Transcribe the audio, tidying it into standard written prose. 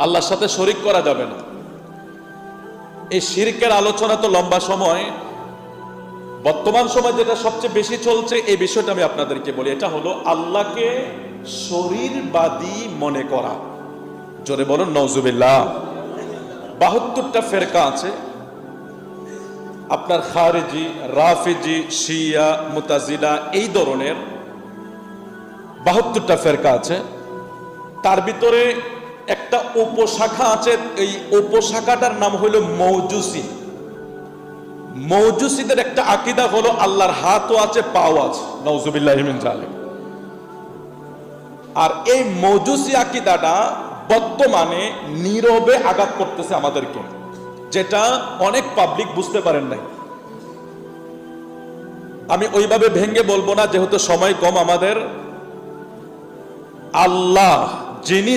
আল্লাহর সাথে শরীক করা যাবে না। এই শিরকের আলোচনা তো লম্বা সময়, বর্তমান সময় যেটা সবচেয়ে বেশি চলছে এই বিষয়টা আমি আপনাদেরকে বলি। এটা হলো আল্লাহকে শরীরবাদী মনে করা। জোরে বলুন নাউজুবিল্লাহ। 72টা ফেরকা আছে, আপনার খারিজি, রাফিজি, শিয়া, মুতাজিলা, এই ধরনের 72টা ফেরকা আছে। তার ভিতরে একটা উপশাখা আছে, এই উপশাখাটার নাম হলো মৌজুসি। মৌজুসিদের একটা আকীদা হলো আল্লাহর হাতও আছে, পাও আছে, নাউজুবিল্লাহি মিন যালিক। আর এই মৌজুসি আকীদাটা বর্তমানে নীরবে আঘাত করতেছে আমাদেরকে, যেটা অনেক পাবলিক বুঝতে পারেন নাই। আমি ওইভাবে ভেঙে বলবো না, যেহেতু সময় কম আমাদের। আল্লাহ যিনি